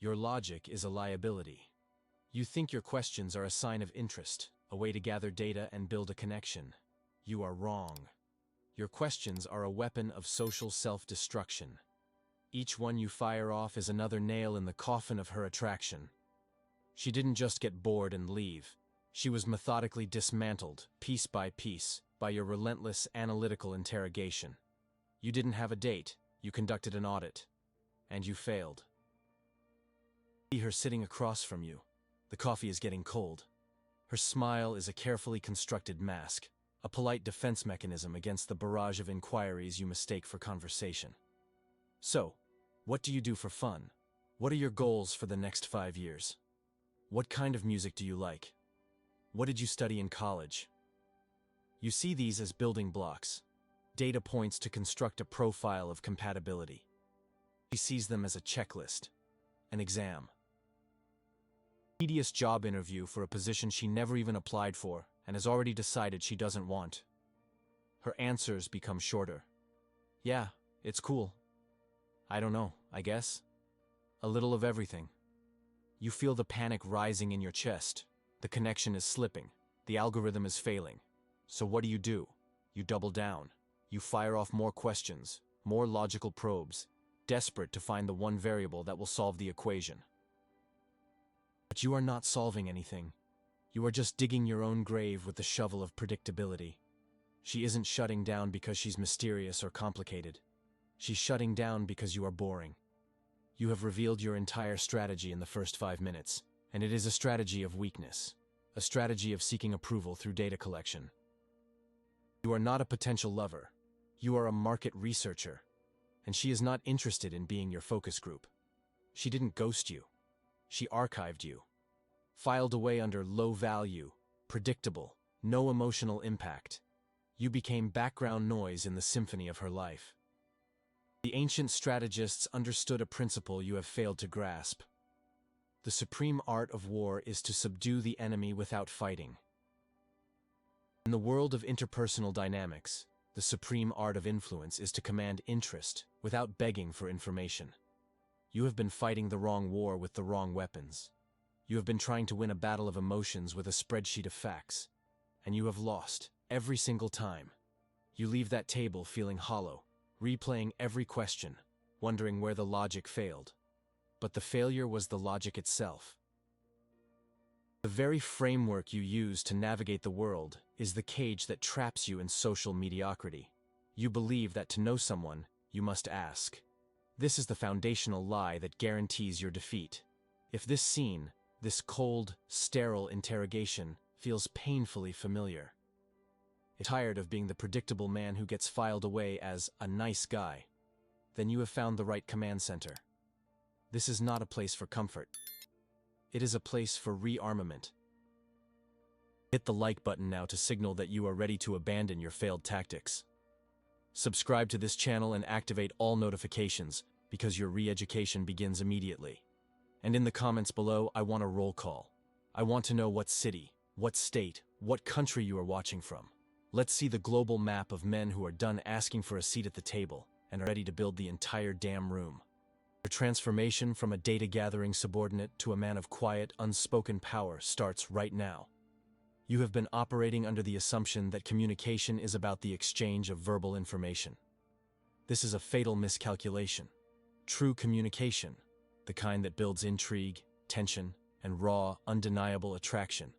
Your logic is a liability. You think your questions are a sign of interest, a way to gather data and build a connection. You are wrong. Your questions are a weapon of social self-destruction. Each one you fire off is another nail in the coffin of her attraction. She didn't just get bored and leave. She was methodically dismantled, piece by piece, by your relentless analytical interrogation. You didn't have a date, you conducted an audit. And you failed. See her sitting across from you. The coffee is getting cold. Her smile is a carefully constructed mask, a polite defense mechanism against the barrage of inquiries you mistake for conversation. So, what do you do for fun? What are your goals for the next 5 years? What kind of music do you like? What did you study in college? You see these as building blocks, data points to construct a profile of compatibility. She sees them as a checklist, an exam. Tedious job interview for a position she never even applied for and has already decided she doesn't want. Her answers become shorter. Yeah, it's cool. I don't know, I guess. A little of everything. You feel the panic rising in your chest. The connection is slipping. The algorithm is failing. So what do? You double down. You fire off more questions, more logical probes, desperate to find the one variable that will solve the equation. But you are not solving anything. You are just digging your own grave with the shovel of predictability. She isn't shutting down because she's mysterious or complicated. She's shutting down because you are boring. You have revealed your entire strategy in the first 5 minutes, and it is a strategy of weakness, a strategy of seeking approval through data collection. You are not a potential lover. You are a market researcher, and she is not interested in being your focus group. She didn't ghost you. She archived you, filed away under low value, predictable, no emotional impact. You became background noise in the symphony of her life. The ancient strategists understood a principle you have failed to grasp. The supreme art of war is to subdue the enemy without fighting. In the world of interpersonal dynamics, the supreme art of influence is to command interest without begging for information. You have been fighting the wrong war with the wrong weapons. You have been trying to win a battle of emotions with a spreadsheet of facts, and you have lost every single time. You leave that table feeling hollow, replaying every question, wondering where the logic failed. But the failure was the logic itself. The very framework you use to navigate the world is the cage that traps you in social mediocrity. You believe that to know someone, you must ask. This is the foundational lie that guarantees your defeat. If this scene, this cold, sterile interrogation, feels painfully familiar, you're tired of being the predictable man who gets filed away as a nice guy, then you have found the right command center. This is not a place for comfort. It is a place for rearmament. Hit the like button now to signal that you are ready to abandon your failed tactics. Subscribe to this channel and activate all notifications because your re-education begins immediately. And in the comments below, I want a roll call. I want to know what city, what state, what country you are watching from. Let's see the global map of men who are done asking for a seat at the table and are ready to build the entire damn room. Your transformation from a data-gathering subordinate to a man of quiet, unspoken power starts right now. You have been operating under the assumption that communication is about the exchange of verbal information. This is a fatal miscalculation. True communication, the kind that builds intrigue, tension, and raw, undeniable attraction,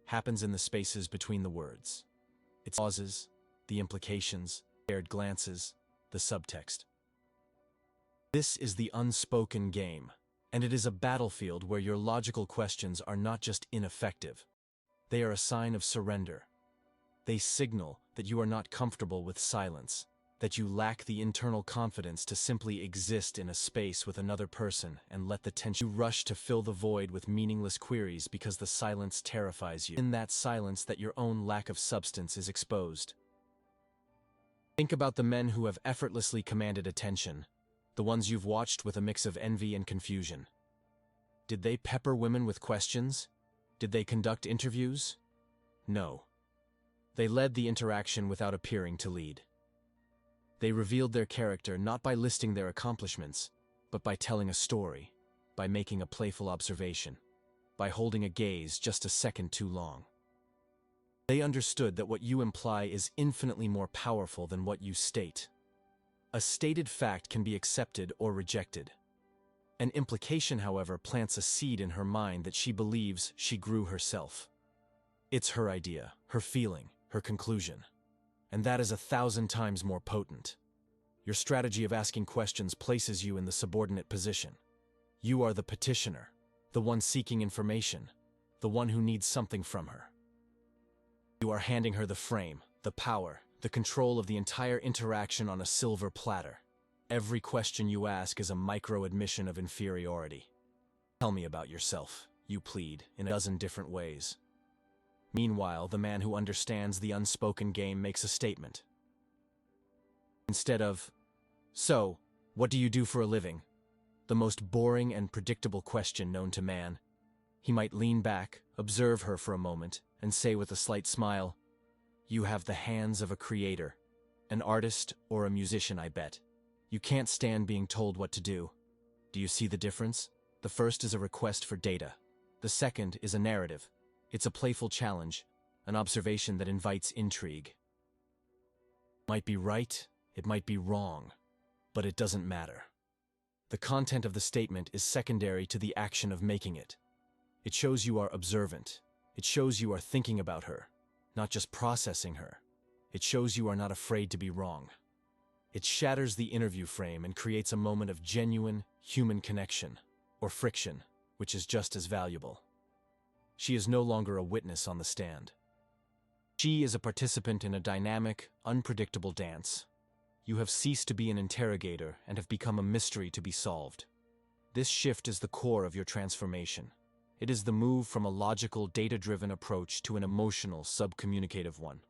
happens in the spaces between the words. Its pauses, the implications, shared glances, the subtext. This is the unspoken game, and it is a battlefield where your logical questions are not just ineffective. They are a sign of surrender. They signal that you are not comfortable with silence, that you lack the internal confidence to simply exist in a space with another person and let the tension. You rush to fill the void with meaningless queries because the silence terrifies you. In that silence that your own lack of substance is exposed. Think about the men who have effortlessly commanded attention, the ones you've watched with a mix of envy and confusion. Did they pepper women with questions? Did they conduct interviews? No. They led the interaction without appearing to lead. They revealed their character not by listing their accomplishments, but by telling a story, by making a playful observation, by holding a gaze just a second too long. They understood that what you imply is infinitely more powerful than what you state. A stated fact can be accepted or rejected. An implication, however, plants a seed in her mind that she believes she grew herself. It's her idea, her feeling, her conclusion. And that is 1,000 times more potent. Your strategy of asking questions places you in the subordinate position. You are the petitioner, the one seeking information, the one who needs something from her. You are handing her the frame, the power, the control of the entire interaction on a silver platter. Every question you ask is a micro-admission of inferiority. Tell me about yourself, you plead, in a dozen different ways. Meanwhile, the man who understands the unspoken game makes a statement. Instead of, "So, what do you do for a living?" the most boring and predictable question known to man, he might lean back, observe her for a moment, and say with a slight smile, "You have the hands of a creator, an artist or a musician, I bet. You can't stand being told what to do." Do you see the difference? The first is a request for data. The second is a narrative. It's a playful challenge, an observation that invites intrigue. It might be right, it might be wrong, but it doesn't matter. The content of the statement is secondary to the action of making it. It shows you are observant. It shows you are thinking about her, not just processing her. It shows you are not afraid to be wrong. It shatters the interview frame and creates a moment of genuine, human connection, or friction, which is just as valuable. She is no longer a witness on the stand. She is a participant in a dynamic, unpredictable dance. You have ceased to be an interrogator and have become a mystery to be solved. This shift is the core of your transformation. It is the move from a logical, data-driven approach to an emotional, subcommunicative one.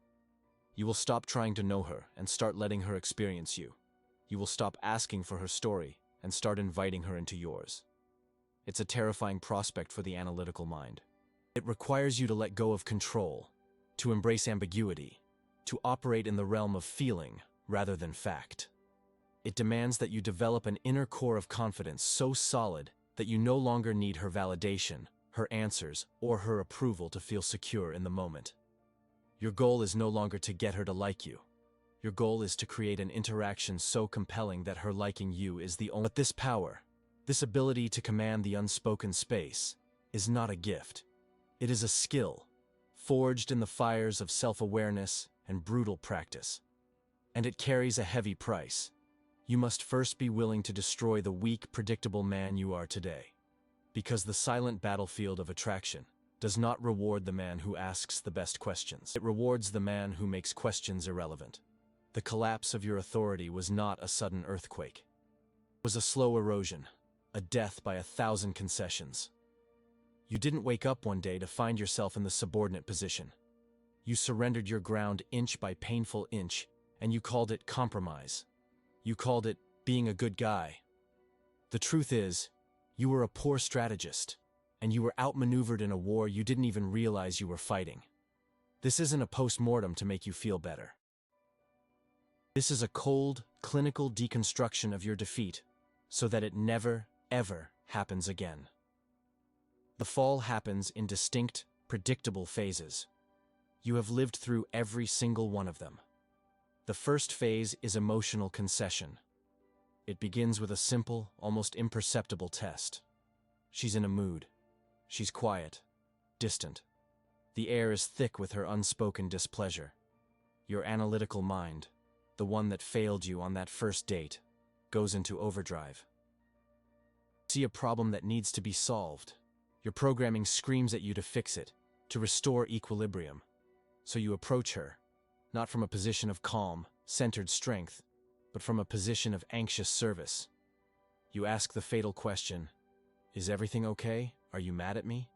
You will stop trying to know her and start letting her experience you. You will stop asking for her story and start inviting her into yours. It's a terrifying prospect for the analytical mind. It requires you to let go of control, to embrace ambiguity, to operate in the realm of feeling rather than fact. It demands that you develop an inner core of confidence so solid that you no longer need her validation, her answers, or her approval to feel secure in the moment. Your goal is no longer to get her to like you. Your goal is to create an interaction so compelling that her liking you is the only. But this power, this ability to command the unspoken space, is not a gift. It is a skill, forged in the fires of self-awareness and brutal practice. And it carries a heavy price. You must first be willing to destroy the weak, predictable man you are today. Because the silent battlefield of attraction does not reward the man who asks the best questions. It rewards the man who makes questions irrelevant. The collapse of your authority was not a sudden earthquake. It was a slow erosion, a death by 1,000 concessions. You didn't wake up one day to find yourself in the subordinate position. You surrendered your ground inch by painful inch, and you called it compromise. You called it being a good guy. The truth is, you were a poor strategist, and you were outmaneuvered in a war you didn't even realize you were fighting. This isn't a post-mortem to make you feel better. This is a cold, clinical deconstruction of your defeat, so that it never, ever happens again. The fall happens in distinct, predictable phases. You have lived through every single one of them. The first phase is emotional concession. It begins with a simple, almost imperceptible test. She's in a mood. She's quiet, distant. The air is thick with her unspoken displeasure. Your analytical mind, the one that failed you on that first date, goes into overdrive. See a problem that needs to be solved. Your programming screams at you to fix it, to restore equilibrium. So you approach her, not from a position of calm, centered strength, but from a position of anxious service. You ask the fatal question, "Is everything okay? Are you mad at me?"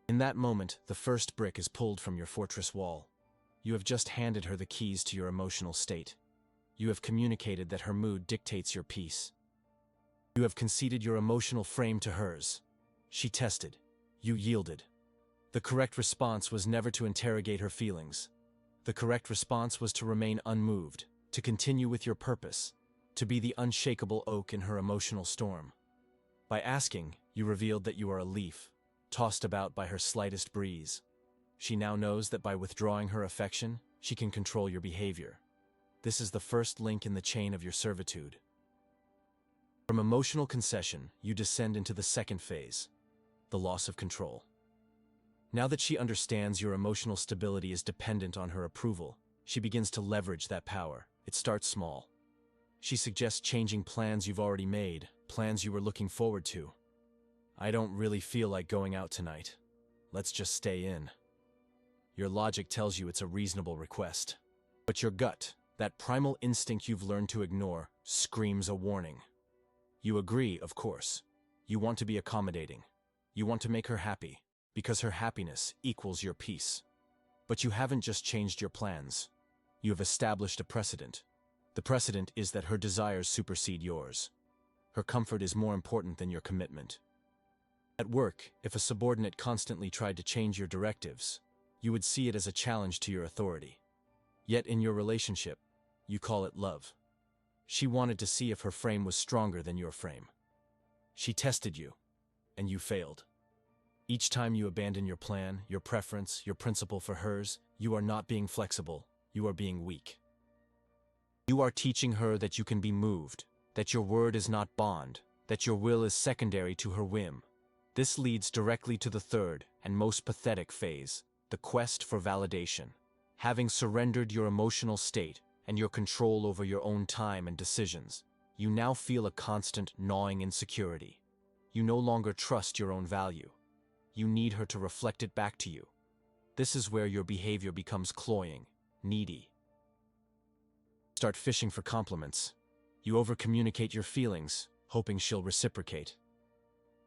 In that moment, the first brick is pulled from your fortress wall. You have just handed her the keys to your emotional state. You have communicated that her mood dictates your peace. You have conceded your emotional frame to hers. She tested. You yielded. The correct response was never to interrogate her feelings. The correct response was to remain unmoved, to continue with your purpose, to be the unshakable oak in her emotional storm. By asking, You revealed that you are a leaf, tossed about by her slightest breeze. She now knows that by withdrawing her affection, she can control your behavior. This is the first link in the chain of your servitude. From emotional concession, you descend into the second phase, the loss of control. Now that she understands your emotional stability is dependent on her approval, she begins to leverage that power. It starts small. She suggests changing plans you've already made, plans you were looking forward to. I don't really feel like going out tonight. Let's just stay in. Your logic tells you it's a reasonable request. But your gut, that primal instinct you've learned to ignore, screams a warning. You agree, of course. You want to be accommodating. You want to make her happy, because her happiness equals your peace. But you haven't just changed your plans. You have established a precedent. The precedent is that her desires supersede yours. Her comfort is more important than your commitment. At work, if a subordinate constantly tried to change your directives, you would see it as a challenge to your authority. Yet in your relationship, you call it love. She wanted to see if her frame was stronger than your frame. She tested you, and you failed. Each time you abandon your plan, your preference, your principle for hers, you are not being flexible, you are being weak. You are teaching her that you can be moved, that your word is not bond, that your will is secondary to her whim. This leads directly to the third and most pathetic phase, the quest for validation. Having surrendered your emotional state and your control over your own time and decisions, you now feel a constant gnawing insecurity. You no longer trust your own value. You need her to reflect it back to you. This is where your behavior becomes cloying, needy. Start fishing for compliments. You overcommunicate your feelings, hoping she'll reciprocate.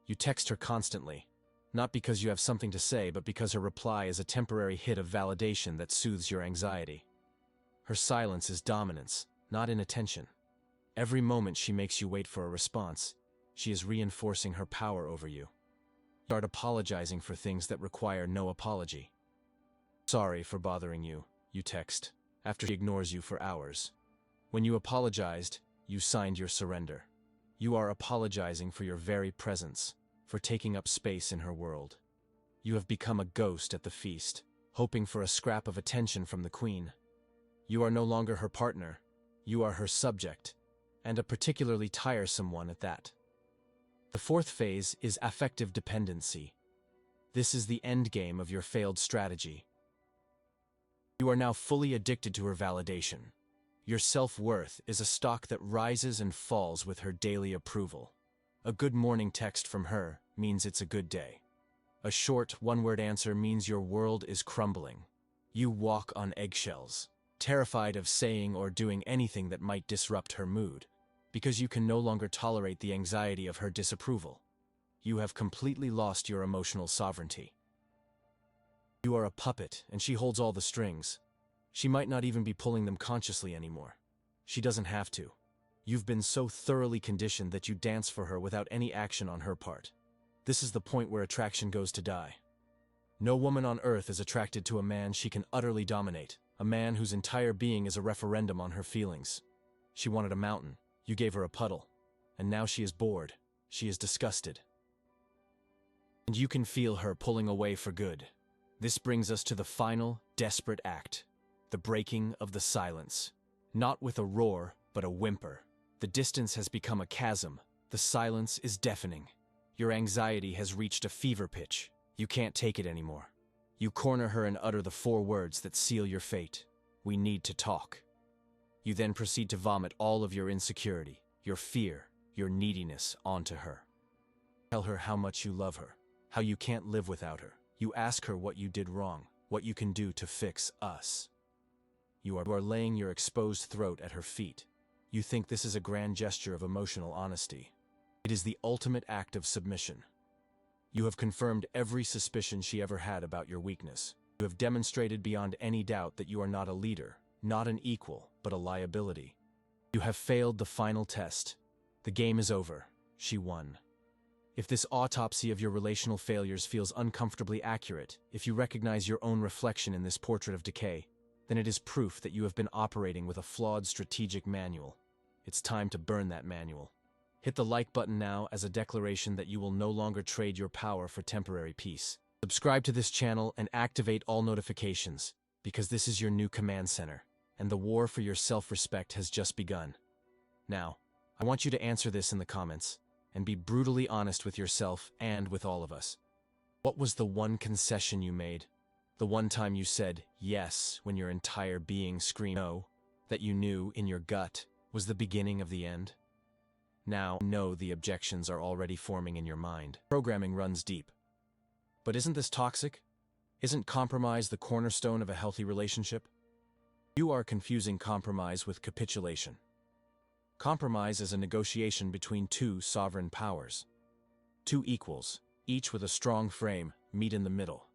You text her constantly, not because you have something to say, but because her reply is a temporary hit of validation that soothes your anxiety. Her silence is dominance, not inattention. Every moment she makes you wait for a response, she is reinforcing her power over you. Start apologizing for things that require no apology. Sorry for bothering you, you text, after she ignores you for hours. When you apologized, you signed your surrender. You are apologizing for your very presence, for taking up space in her world. You have become a ghost at the feast, hoping for a scrap of attention from the queen. You are no longer her partner, you are her subject, and a particularly tiresome one at that. The fourth phase is affective dependency. This is the endgame of your failed strategy. You are now fully addicted to her validation. Your self-worth is a stock that rises and falls with her daily approval. A good morning text from her means it's a good day. A short, one-word answer means your world is crumbling. You walk on eggshells, terrified of saying or doing anything that might disrupt her mood, because you can no longer tolerate the anxiety of her disapproval. You have completely lost your emotional sovereignty. You are a puppet, and she holds all the strings. She might not even be pulling them consciously anymore. She doesn't have to. You've been so thoroughly conditioned that you dance for her without any action on her part. This is the point where attraction goes to die. No woman on earth is attracted to a man she can utterly dominate, a man whose entire being is a referendum on her feelings. She wanted a mountain. You gave her a puddle. And now she is bored. She is disgusted. And you can feel her pulling away for good. This brings us to the final, desperate act. The breaking of the silence. Not with a roar, but a whimper. The distance has become a chasm. The silence is deafening. Your anxiety has reached a fever pitch. You can't take it anymore. You corner her and utter the 4 words that seal your fate. We need to talk. You then proceed to vomit all of your insecurity, your fear, your neediness onto her. Tell her how much you love her, how you can't live without her. You ask her what you did wrong, what you can do to fix us. You are laying your exposed throat at her feet. You think this is a grand gesture of emotional honesty. It is the ultimate act of submission. You have confirmed every suspicion she ever had about your weakness. You have demonstrated beyond any doubt that you are not a leader, not an equal, but a liability. You have failed the final test. The game is over. She won. If this autopsy of your relational failures feels uncomfortably accurate, if you recognize your own reflection in this portrait of decay, then it is proof that you have been operating with a flawed strategic manual. It's time to burn that manual. Hit the like button now as a declaration that you will no longer trade your power for temporary peace. Subscribe to this channel and activate all notifications, because this is your new command center, and the war for your self-respect has just begun. Now, I want you to answer this in the comments, and be brutally honest with yourself and with all of us. What was the one concession you made? The one time you said yes when your entire being screamed no, that you knew in your gut was the beginning of the end? Now, know the objections are already forming in your mind. Programming runs deep. But isn't this toxic? Isn't compromise the cornerstone of a healthy relationship? You are confusing compromise with capitulation. Compromise is a negotiation between two sovereign powers. Two equals, each with a strong frame, meet in the middle.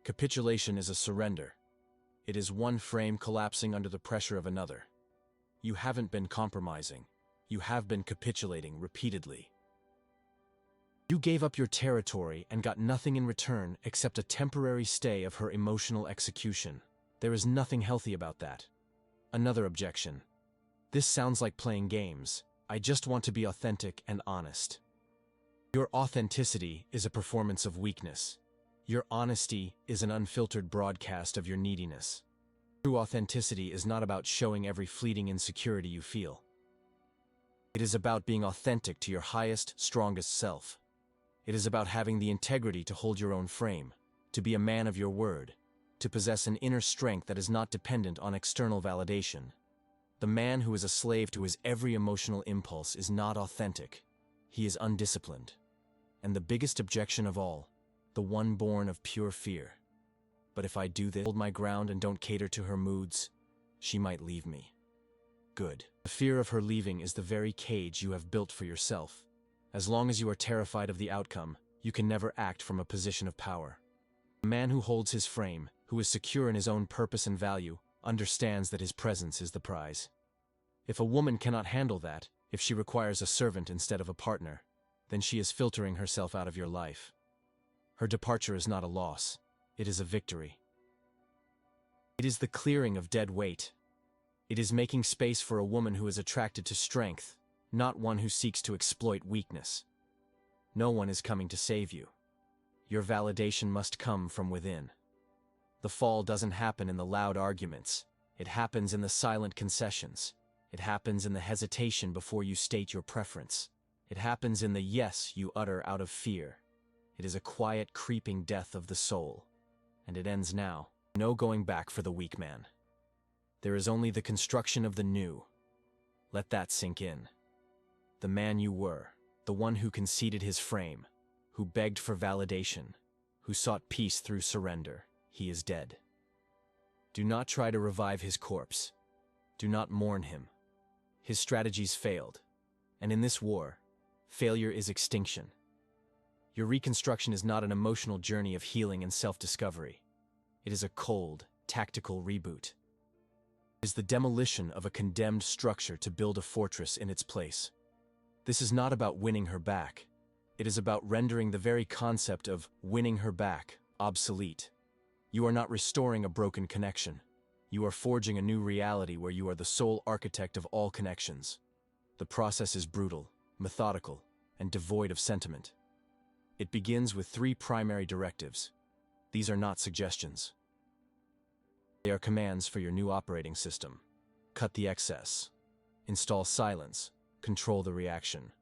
Capitulation is a surrender. It is one frame collapsing under the pressure of another. You haven't been compromising. You have been capitulating repeatedly. You gave up your territory and got nothing in return except a temporary stay of her emotional execution. There is nothing healthy about that. Another objection. This sounds like playing games. I just want to be authentic and honest. Your authenticity is a performance of weakness. Your honesty is an unfiltered broadcast of your neediness. True authenticity is not about showing every fleeting insecurity you feel. It is about being authentic to your highest, strongest self. It is about having the integrity to hold your own frame, to be a man of your word, to possess an inner strength that is not dependent on external validation. The man who is a slave to his every emotional impulse is not authentic. He is undisciplined. And the biggest objection of all, the one born of pure fear. But if I do this, hold my ground and don't cater to her moods, she might leave me. Good. The fear of her leaving is the very cage you have built for yourself. As long as you are terrified of the outcome, you can never act from a position of power. A man who holds his frame, who is secure in his own purpose and value, understands that his presence is the prize. If a woman cannot handle that, if she requires a servant instead of a partner, then she is filtering herself out of your life. Her departure is not a loss, it is a victory. It is the clearing of dead weight. It is making space for a woman who is attracted to strength, not one who seeks to exploit weakness. No one is coming to save you. Your validation must come from within. The fall doesn't happen in the loud arguments. It happens in the silent concessions. It happens in the hesitation before you state your preference. It happens in the yes you utter out of fear. It is a quiet, creeping death of the soul. And it ends now. No going back for the weak man. There is only the construction of the new. Let that sink in. The man you were, the one who conceded his frame, who begged for validation, who sought peace through surrender, he is dead. Do not try to revive his corpse. Do not mourn him. His strategies failed. And in this war, failure is extinction. Your reconstruction is not an emotional journey of healing and self-discovery. It is a cold, tactical reboot. It is the demolition of a condemned structure to build a fortress in its place. This is not about winning her back. It is about rendering the very concept of winning her back obsolete. You are not restoring a broken connection. You are forging a new reality where you are the sole architect of all connections. The process is brutal, methodical, and devoid of sentiment. It begins with 3 primary directives. These are not suggestions. They are commands for your new operating system. Cut the excess. Install silence. Control the reaction.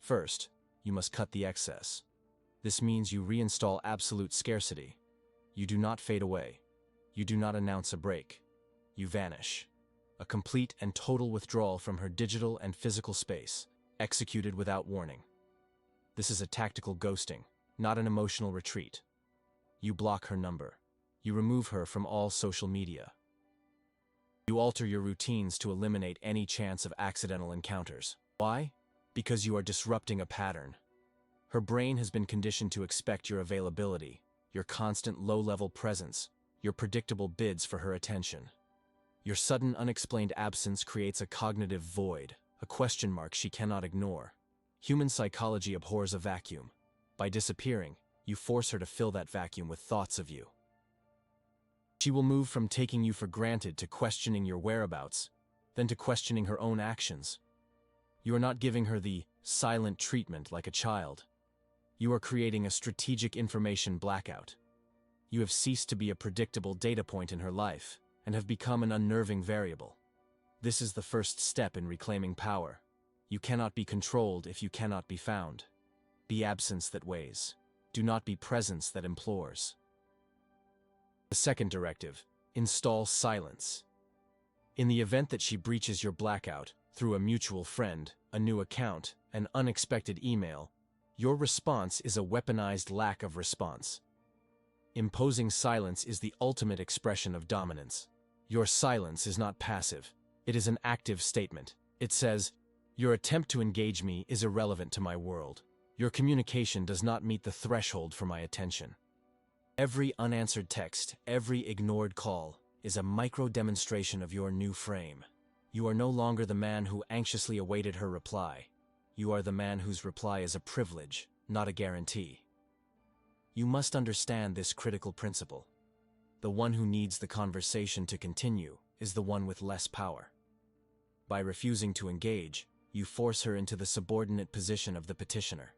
First, you must cut the excess. This means you reinstall absolute scarcity. You do not fade away. You do not announce a break. You vanish. A complete and total withdrawal from her digital and physical space, executed without warning. This is a tactical ghosting, not an emotional retreat. You block her number. You remove her from all social media. You alter your routines to eliminate any chance of accidental encounters. Why? Because you are disrupting a pattern. Her brain has been conditioned to expect your availability, your constant low-level presence, your predictable bids for her attention. Your sudden unexplained absence creates a cognitive void, a question mark she cannot ignore. Human psychology abhors a vacuum. By disappearing, you force her to fill that vacuum with thoughts of you. She will move from taking you for granted to questioning your whereabouts, then to questioning her own actions. You are not giving her the silent treatment like a child. You are creating a strategic information blackout. You have ceased to be a predictable data point in her life and have become an unnerving variable. This is the first step in reclaiming power. You cannot be controlled if you cannot be found. Be absence that weighs. Do not be presence that implores. The second directive: install silence. In the event that she breaches your blackout through a mutual friend, a new account, an unexpected email, your response is a weaponized lack of response. Imposing silence is the ultimate expression of dominance. Your silence is not passive. It is an active statement. It says, "Your attempt to engage me is irrelevant to my world. Your communication does not meet the threshold for my attention." Every unanswered text, every ignored call, is a micro-demonstration of your new frame. You are no longer the man who anxiously awaited her reply. You are the man whose reply is a privilege, not a guarantee. You must understand this critical principle. The one who needs the conversation to continue is the one with less power. By refusing to engage, you force her into the subordinate position of the petitioner.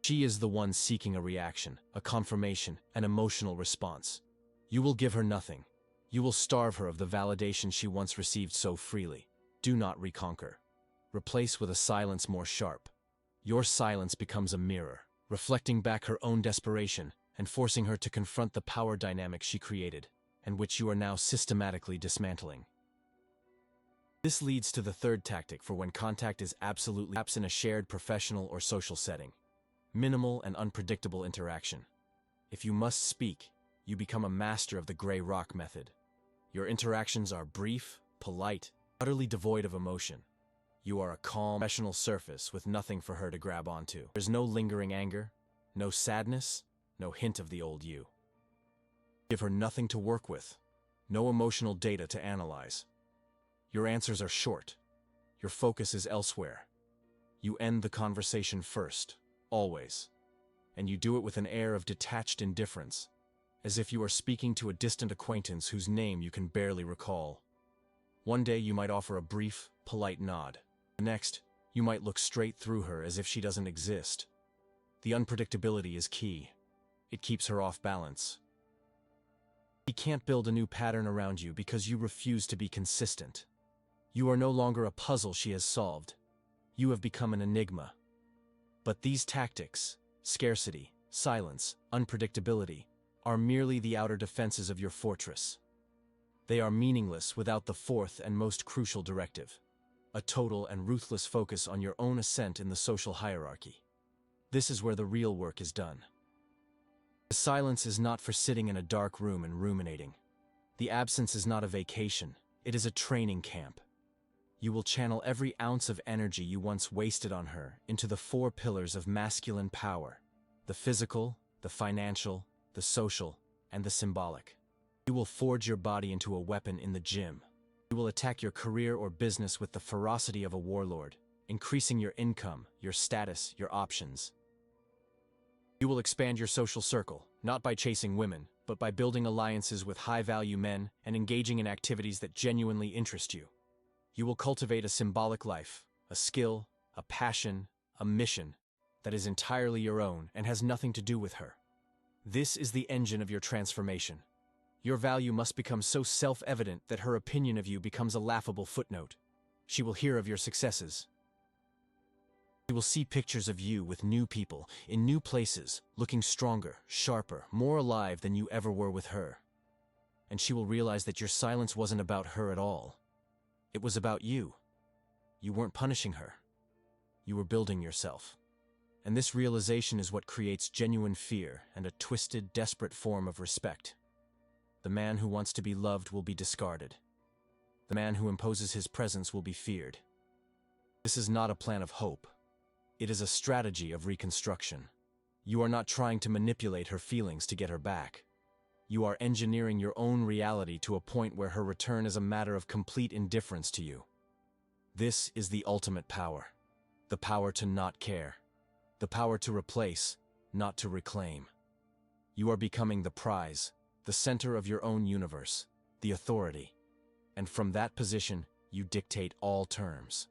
She is the one seeking a reaction, a confirmation, an emotional response. You will give her nothing. You will starve her of the validation she once received so freely. Do not reconquer. Replace with a silence more sharp. Your silence becomes a mirror, reflecting back her own desperation and forcing her to confront the power dynamic she created, and which you are now systematically dismantling. This leads to the third tactic for when contact is absolutely absent in a shared professional or social setting: minimal and unpredictable interaction. If you must speak, you become a master of the gray rock method. Your interactions are brief, polite, utterly devoid of emotion. You are a calm, professional surface with nothing for her to grab onto. There's no lingering anger, no sadness, no hint of the old you. Give her nothing to work with, no emotional data to analyze. Your answers are short. Your focus is elsewhere. You end the conversation first, always. And you do it with an air of detached indifference, as if you are speaking to a distant acquaintance whose name you can barely recall. One day you might offer a brief, polite nod. The next, you might look straight through her as if she doesn't exist. The unpredictability is key. It keeps her off balance. She can't build a new pattern around you because you refuse to be consistent. You are no longer a puzzle she has solved. You have become an enigma. But these tactics, scarcity, silence, unpredictability, are merely the outer defenses of your fortress. They are meaningless without the fourth and most crucial directive: a total and ruthless focus on your own ascent in the social hierarchy. This is where the real work is done. The silence is not for sitting in a dark room and ruminating. The absence is not a vacation, it is a training camp. You will channel every ounce of energy you once wasted on her into the 4 pillars of masculine power: the physical, the financial, the social, and the symbolic. You will forge your body into a weapon in the gym. You will attack your career or business with the ferocity of a warlord, increasing your income, your status, your options. You will expand your social circle, not by chasing women, but by building alliances with high-value men and engaging in activities that genuinely interest you. You will cultivate a symbolic life, a skill, a passion, a mission that is entirely your own and has nothing to do with her. This is the engine of your transformation. Your value must become so self-evident that her opinion of you becomes a laughable footnote. She will hear of your successes. She will see pictures of you with new people, in new places, looking stronger, sharper, more alive than you ever were with her. And she will realize that your silence wasn't about her at all. It was about you. You weren't punishing her. You were building yourself. And this realization is what creates genuine fear and a twisted, desperate form of respect. The man who wants to be loved will be discarded. The man who imposes his presence will be feared. This is not a plan of hope. It is a strategy of reconstruction. You are not trying to manipulate her feelings to get her back. You are engineering your own reality to a point where her return is a matter of complete indifference to you. This is the ultimate power. The power to not care. The power to replace, not to reclaim. You are becoming the prize, the center of your own universe, the authority. And from that position, you dictate all terms.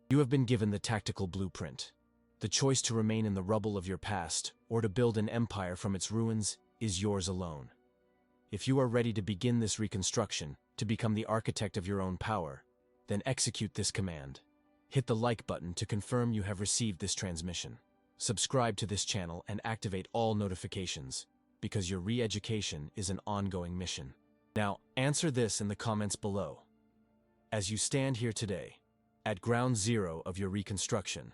You have been given the tactical blueprint. The choice to remain in the rubble of your past or to build an empire from its ruins is yours alone. If you are ready to begin this reconstruction, to become the architect of your own power, then execute this command. Hit the like button to confirm you have received this transmission. Subscribe to this channel and activate all notifications, because your re-education is an ongoing mission. Now, answer this in the comments below. As you stand here today, at ground zero of your reconstruction,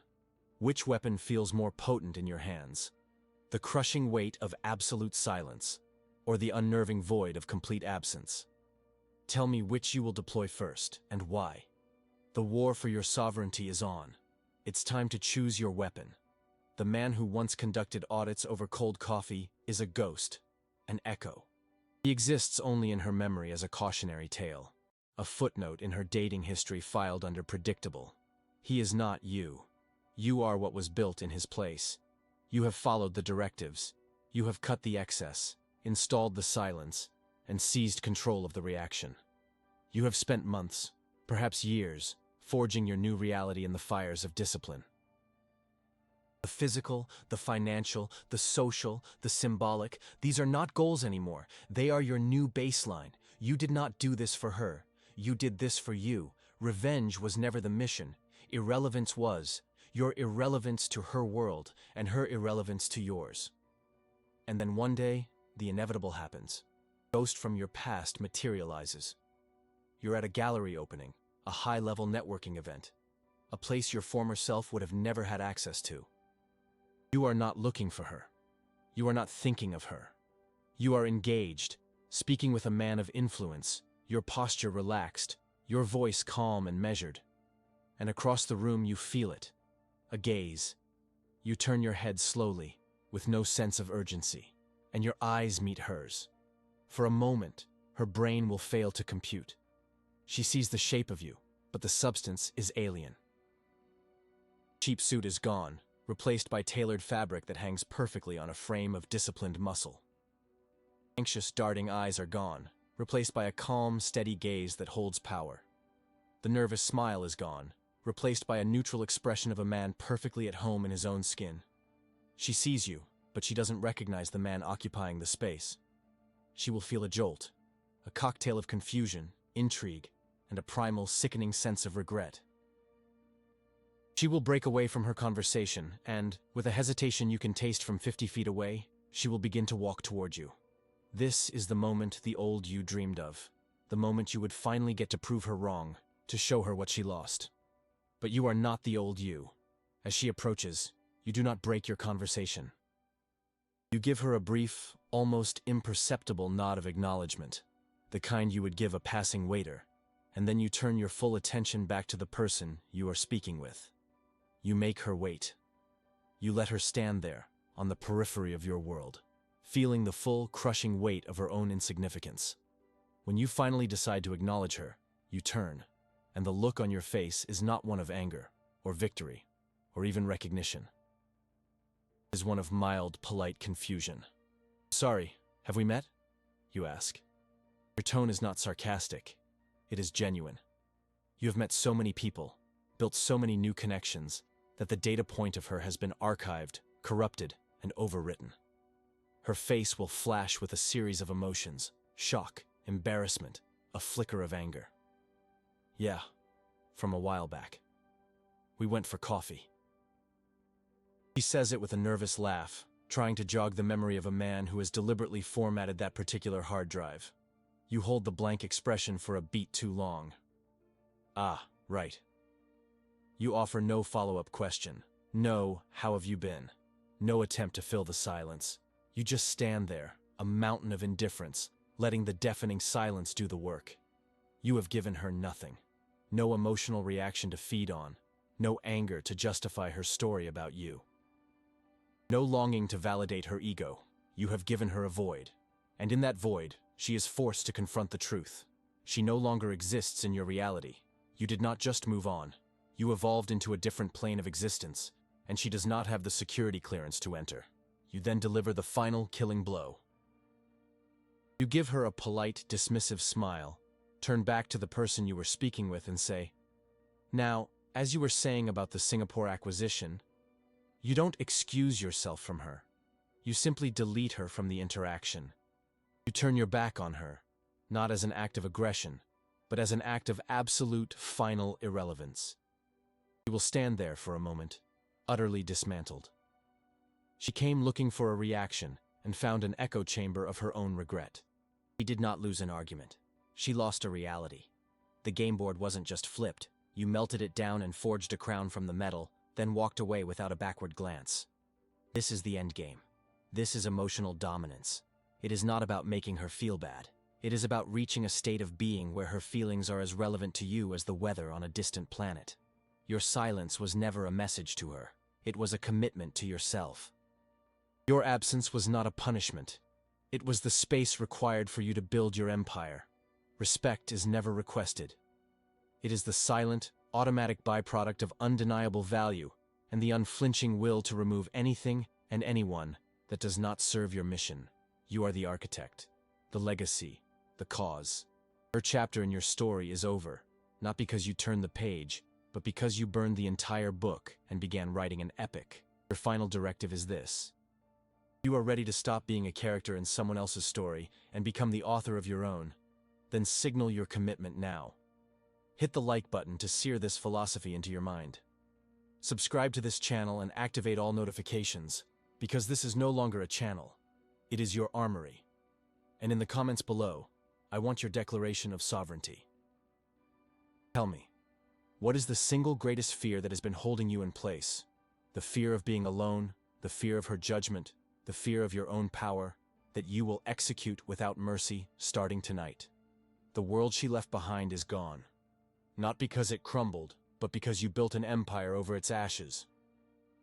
which weapon feels more potent in your hands? The crushing weight of absolute silence, or the unnerving void of complete absence? Tell me which you will deploy first, and why. The war for your sovereignty is on. It's time to choose your weapon. The man who once conducted audits over cold coffee is a ghost, an echo. He exists only in her memory as a cautionary tale, a footnote in her dating history filed under predictable. He is not you. You are what was built in his place. You have followed the directives. You have cut the excess, installed the silence, and seized control of the reaction. You have spent months, perhaps years, forging your new reality in the fires of discipline. The physical, the financial, the social, the symbolic, these are not goals anymore. They are your new baseline. You did not do this for her. You did this for you. Revenge was never the mission. Irrelevance was. Your irrelevance to her world, and her irrelevance to yours. And then one day, the inevitable happens. A ghost from your past materializes. You're at a gallery opening, a high-level networking event, a place your former self would have never had access to. You are not looking for her. You are not thinking of her. You are engaged, speaking with a man of influence, your posture relaxed, your voice calm and measured. And across the room you feel it, a gaze. You turn your head slowly, with no sense of urgency, and your eyes meet hers. For a moment, her brain will fail to compute. She sees the shape of you, but the substance is alien. Cheap suit is gone, replaced by tailored fabric that hangs perfectly on a frame of disciplined muscle. Anxious, darting eyes are gone, replaced by a calm, steady gaze that holds power. The nervous smile is gone, replaced by a neutral expression of a man perfectly at home in his own skin. She sees you, but she doesn't recognize the man occupying the space. She will feel a jolt, a cocktail of confusion, intrigue, and a primal, sickening sense of regret. She will break away from her conversation, and, with a hesitation you can taste from 50 feet away, she will begin to walk toward you. This is the moment the old you dreamed of, the moment you would finally get to prove her wrong, to show her what she lost. But you are not the old you. As she approaches, you do not break your conversation. You give her a brief, almost imperceptible nod of acknowledgement, the kind you would give a passing waiter, and then you turn your full attention back to the person you are speaking with. You make her wait. You let her stand there, on the periphery of your world, feeling the full, crushing weight of her own insignificance. When you finally decide to acknowledge her, you turn, and the look on your face is not one of anger, or victory, or even recognition. It is one of mild, polite confusion. "Sorry, have we met?" you ask. Your tone is not sarcastic. It is genuine. You have met so many people, built so many new connections, that the data point of her has been archived, corrupted, and overwritten. Her face will flash with a series of emotions: shock, embarrassment, a flicker of anger. "Yeah, from a while back. We went for coffee." She says it with a nervous laugh, trying to jog the memory of a man who has deliberately formatted that particular hard drive. You hold the blank expression for a beat too long. "Ah, right." You offer no follow-up question. No, "How have you been?" No attempt to fill the silence. You just stand there, a mountain of indifference, letting the deafening silence do the work. You have given her nothing. No emotional reaction to feed on. No anger to justify her story about you. No longing to validate her ego. You have given her a void. And in that void, she is forced to confront the truth. She no longer exists in your reality. You did not just move on. You evolved into a different plane of existence, and she does not have the security clearance to enter. You then deliver the final killing blow. You give her a polite, dismissive smile, turn back to the person you were speaking with and say, "Now, As you were saying about the Singapore acquisition, you don't excuse yourself from her. You simply delete her from the interaction. You turn your back on her, not as an act of aggression, but as an act of absolute, final irrelevance. You will stand there for a moment, utterly dismantled. She came looking for a reaction and found an echo chamber of her own regret. She did not lose an argument. She lost a reality. The game board wasn't just flipped. You melted it down and forged a crown from the metal, then walked away without a backward glance. This is the end game. This is emotional dominance. It is not about making her feel bad. It is about reaching a state of being where her feelings are as relevant to you as the weather on a distant planet. Your silence was never a message to her. It was a commitment to yourself. Your absence was not a punishment. It was the space required for you to build your empire. Respect is never requested. It is the silent, automatic byproduct of undeniable value and the unflinching will to remove anything and anyone that does not serve your mission. You are the architect, the legacy, the cause. Her chapter in your story is over, not because you turned the page, but because you burned the entire book and began writing an epic. Your final directive is this. You are ready to stop being a character in someone else's story and become the author of your own. Then signal your commitment now. Hit the like button to sear this philosophy into your mind. Subscribe to this channel and activate all notifications, because this is no longer a channel. It is your armory. And in the comments below, I want your declaration of sovereignty. Tell me, what is the single greatest fear that has been holding you in place? The fear of being alone, the fear of her judgment, the fear of your own power, that you will execute without mercy starting tonight. The world she left behind is gone. Not because it crumbled, but because you built an empire over its ashes.